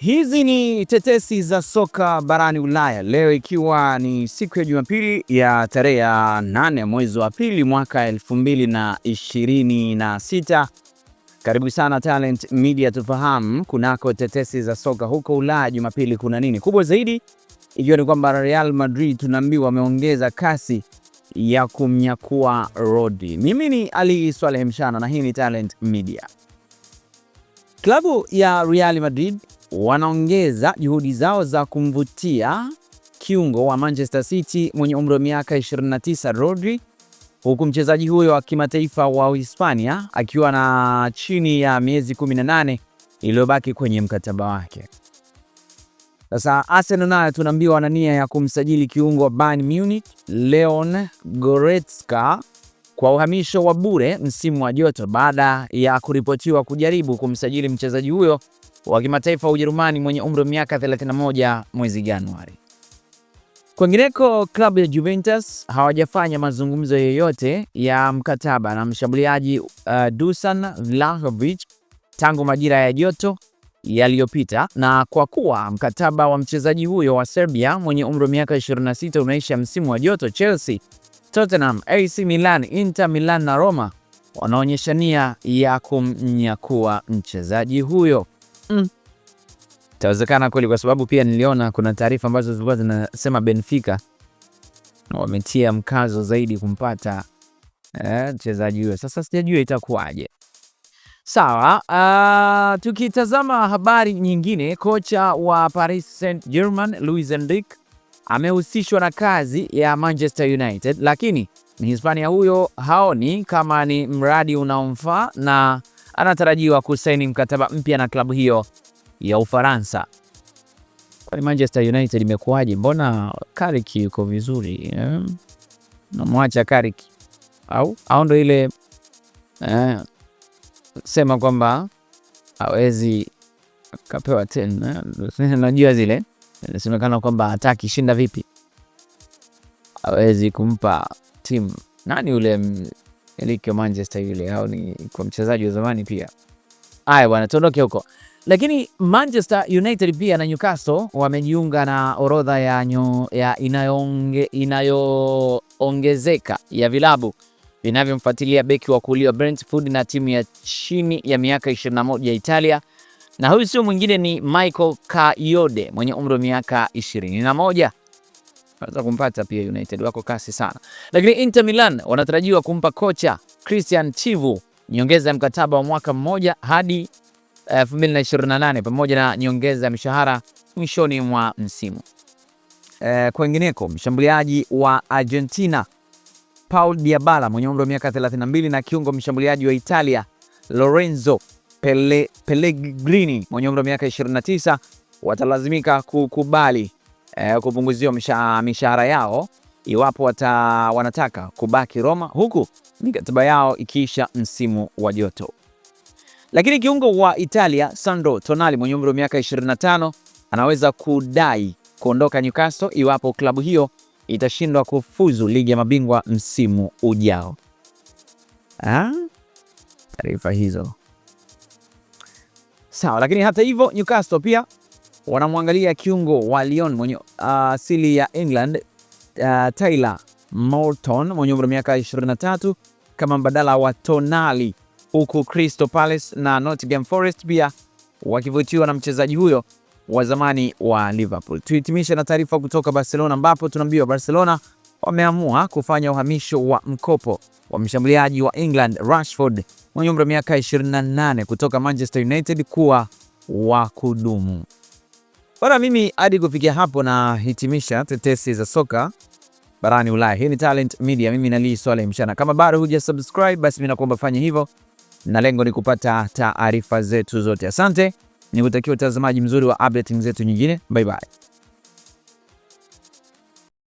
Hizi ni tetesi za soka barani Ulaya, leo ikiwa ni siku ya Jumapili ya tarehe ya 8 mwezi wa pili mwaka 2026. Karibu sana Talent Media, tufahamu kunako tetesi za soka huko Ulaya Jumapili kuna nini kubwa zaidi, ikiwa ni kwamba Real Madrid tunaambiwa wameongeza kasi ya kumnyakua Rodri. Mimi ni Ali Swaleh Mshana na hii ni Talent Media. Klabu ya Real Madrid wanaongeza juhudi zao za kumvutia kiungo wa Manchester City mwenye umri wa miaka 29 Rodri, huku mchezaji huyo wa kimataifa wa Hispania akiwa na chini ya miezi 18 iliyobaki kwenye mkataba wake. Sasa Arsenal nayo tunaambiwa wana nia ya kumsajili kiungo wa Bayern Munich Leon Goretzka kwa uhamisho wa bure msimu wa joto baada ya kuripotiwa kujaribu kumsajili mchezaji huyo wa kimataifa wa Ujerumani mwenye umri wa miaka 31 mwezi Januari. Kwingineko, klabu ya Juventus hawajafanya mazungumzo yoyote ya mkataba na mshambuliaji Dusan Vlahovic tangu majira ya joto yaliyopita, na kwa kuwa mkataba wa mchezaji huyo wa Serbia mwenye umri wa miaka 26 unaisha msimu wa joto, Chelsea, Tottenham, AC Milan, Inter Milan na Roma wanaonyesha nia ya kumnyakua mchezaji huyo. Itawezekana kweli, kwa sababu pia niliona kuna taarifa ambazo zilikuwa zinasema Benfica wametia mkazo zaidi kumpata mchezaji huyo. Sasa sijajua itakuwaje. Sawa, tukitazama habari nyingine, kocha wa Paris Saint-Germain Luis Enrique amehusishwa na kazi ya Manchester United, lakini Mhispania huyo haoni kama ni mradi unaomfaa na anatarajiwa kusaini mkataba mpya na klabu hiyo ya Ufaransa. Kwa Manchester United imekuwaje? Mbona Carrick yuko vizuri? Namwacha Carrick au ndo ile sema kwamba hawezi kapewa tena. Najua zile inasemekana kwamba hataki shinda vipi, hawezi kumpa timu nani yule iliki Manchester yule, au ni kwa mchezaji wa zamani pia. Haya bwana, tuondoke huko. Lakini Manchester United pia na Newcastle wamejiunga na orodha ya inayoongezeka ya vilabu vinavyomfuatilia beki wa kulia Brentford na timu ya chini ya miaka 21 ya Italia, na huyu sio mwingine ni Michael Kayode mwenye umri wa miaka 21. Wanaweza kumpata pia, United wako kasi sana. Lakini Inter Milan wanatarajiwa kumpa kocha Christian Chivu nyongeza ya mkataba wa mwaka mmoja hadi 2028 pamoja na nyongeza ya mshahara mwishoni mwa msimu. Kwingineko, mshambuliaji wa Argentina Paul Dybala mwenye umri wa miaka 32 na kiungo mshambuliaji wa Italia Lorenzo Pellegrini mwenye umri wa miaka 29 watalazimika kukubali kupunguziwa mishahara yao iwapo wanataka kubaki Roma, huku mikataba yao ikiisha msimu wa joto. Lakini kiungo wa Italia Sandro Tonali mwenye umri wa miaka 25 anaweza kudai kuondoka Newcastle iwapo klabu hiyo itashindwa kufuzu ligi ya mabingwa msimu ujao. Taarifa hizo sawa, lakini hata hivyo Newcastle pia wanamwangalia kiungo wa Lyon mwenye asili ya England Tyler Morton mwenye umri wa miaka 23 kama mbadala wa Tonali, huku Crystal Palace na Nottingham Forest pia wakivutiwa na mchezaji huyo wa zamani wa Liverpool. Tuhitimisha na taarifa kutoka Barcelona, ambapo tunaambiwa Barcelona wameamua kufanya uhamisho wa mkopo wa mshambuliaji wa England Rashford mwenye umri wa miaka 28 kutoka Manchester United kuwa wa kudumu. Bora mimi hadi kufikia hapo na hitimisha tetesi za soka barani Ulaya. Hii ni Talent Media, mimi ni Ali Swaleh Mshana. Kama bado hujasubscribe, basi mimi nakuomba fanya hivyo, na lengo ni kupata taarifa zetu zote. Asante, nikutakia utazamaji mzuri wa updating zetu nyingine. Bye bye.